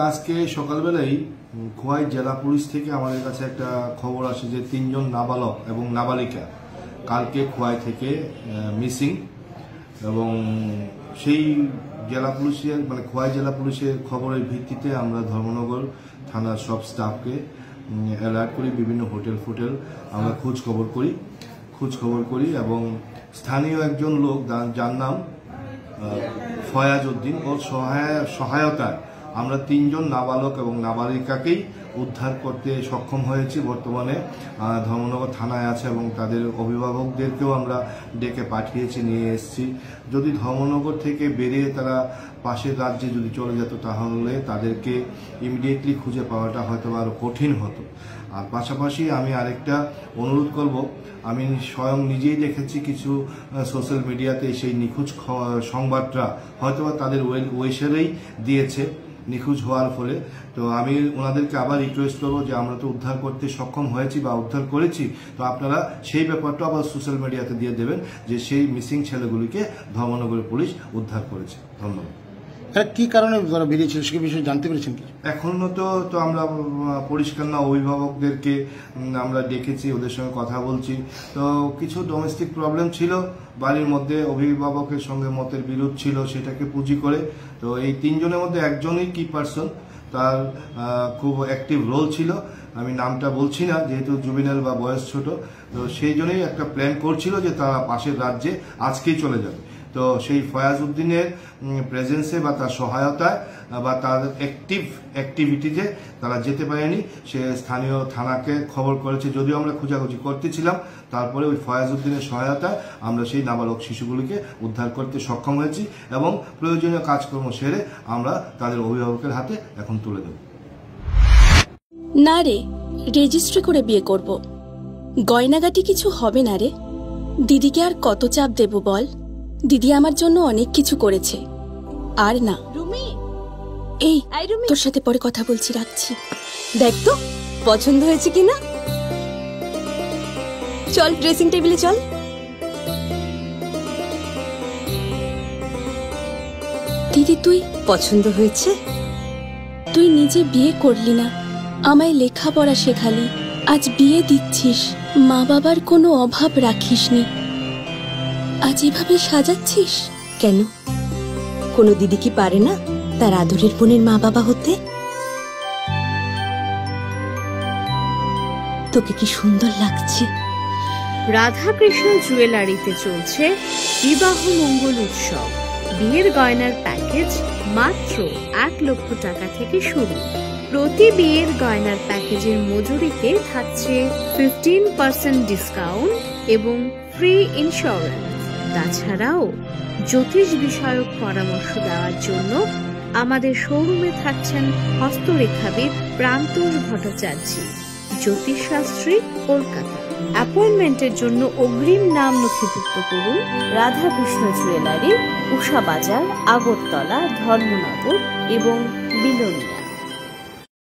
আজকে সকালবেলায় খোয়াই জেলা পুলিশ থেকে আমাদের কাছে একটা খবর আসে যে 3 জন নাবালক এবং নাবালিকা কালকে খোয়াই থেকে মিসিং, এবং সেই জেলা পুলিশের খোয়াই জেলা পুলিশের খবরের ভিত্তিতে আমরা ধর্মনগর থানার সব স্টাফকে অ্যালার্ট করি। বিভিন্ন হোটেল আমরা খোঁজ খবর করি এবং স্থানীয় একজন লোক যার নাম ফয়াজ উদ্দিন, ওর সহায়তায় আমরা 3 জন নাবালক এবং নাবালিকাকেই উদ্ধার করতে সক্ষম হয়েছি। বর্তমানে ধর্মনগর থানায় আছে এবং তাদের অভিভাবকদেরকেও আমরা ডেকে পাঠিয়েছি, নিয়ে এসেছি। যদি ধর্মনগর থেকে বেরিয়ে তারা পাশের রাজ্যে যদি চলে যেত তাহলে তাদেরকে ইমিডিয়েটলি খুঁজে পাওয়াটা হয়তো আরো কঠিন হতো। আর পাশাপাশি আমি আরেকটা অনুরোধ করব, আমি স্বয়ং নিজেই দেখেছি কিছু সোশ্যাল মিডিয়াতে সেই নিখোঁজ সংবাদটা হয়তোবা তাদের ওয়েশারেই দিয়েছে নিখোঁজ হওয়ার ফলে। তো আমি ওনাদেরকে আবার রিকোয়েস্ট করবো যে আমরা তো উদ্ধার করতে সক্ষম হয়েছি বা উদ্ধার করেছি, তো আপনারা সেই ব্যাপারটা আবার সোশ্যাল মিডিয়াতে দিয়ে দেবেন যে সেই মিসিং ছেলেগুলিকে ধর্মনগরের পুলিশ উদ্ধার করেছে। ধন্যবাদ। কি কারণে বেরিয়েছিল সে বিষয়ে জানতে পেরেছেন কি? এখনো তো আমরা পরিষ্কার না। অভিভাবকদেরকে আমরা ডেকেছি, ওদের সঙ্গে কথা বলছি। তো কিছু ডোমেস্টিক প্রবলেম ছিল বাড়ির মধ্যে, অভিভাবকের সঙ্গে মতের বিরোধ ছিল, সেটাকে পুঁজি করে তো এই 3 জনের মধ্যে একজনই কি পার্সন, তার খুব অ্যাক্টিভ রোল ছিল। আমি নামটা বলছি না যেহেতু জুবিনাল বা বয়স ছোট, তো সেই জন্যই একটা প্ল্যান করছিল যে তারা পাশের রাজ্যে আজকেই চলে যাবে। তো সেই ফয়াজ উদ্দিনের প্রেজেন্সে বা তার সহায়তায় বা তার অ্যাক্টিভিটিতে তারা যেতে পারেনি। সে স্থানীয় থানাকে খবর করেছে, যদিও আমরা খোঁজাখুঁজি করতেছিলাম। তারপরে ওই ফয়াজ উদ্দিনের সহায়তায় আমরা সেই নাবালক শিশুগুলিকে উদ্ধার করতে সক্ষম হয়েছি এবং প্রয়োজনীয় কাজকর্ম সেরে আমরা তাদের অভিভাবকের হাতে এখন তুলে দেব। না রে, রেজিস্ট্রি করে বিয়ে করব। গয়নাগাটি কিছু হবে না রে। দিদিকে আর কত চাপ দেব বল? দিদি আমার জন্য অনেক কিছু করেছে। আর না এই তোর সাথে পরে কথা বলছি, রাখছি। দেখ তো পছন্দ হয়েছে কিনা। চল ড্রেসিং টেবিলে চল। দিদি তুই পছন্দ হয়েছে? তুই নিজে বিয়ে করলি না, আমায় লেখাপড়া শেখালি, আজ বিয়ে দিচ্ছিস, মা বাবার কোনো অভাব রাখিসনি, আজ এভাবে সাজাচ্ছিস কেন? কোনো দিদি কি পারে না তার আদরের বোনের মা বাবা হতে? তোকে কি সুন্দর লাগছে। রাধাকৃষ্ণ জুয়েলারিতে চলছে বিবাহ মঙ্গল উৎসব। বিয়ের গয়নার প্যাকেজ মাত্র 1 লক্ষ টাকা থেকে শুরু। প্রতি বিয়ের গয়নার প্যাকেজের মজুরিতে থাকছে 15% ডিসকাউন্ট এবং ফ্রি ইন্স্যুরেন্স। তাছাড়াও জ্যোতিষ বিষয়ক পরামর্শ দেওয়ার জন্য আমাদের শোরুমে থাকছেন হস্তরেখাবিদ প্রান্তোষ ভট্টাচার্য, জ্যোতিষশাস্ত্রী, কলকাতা। অ্যাপয়েন্টমেন্টের জন্য অগ্রিম নাম নথিভুক্ত করুন রাধাকৃষ্ণ জুয়েলারি, উষা বাজার, আগরতলা, ধর্মনগর এবং বিলোনিয়া।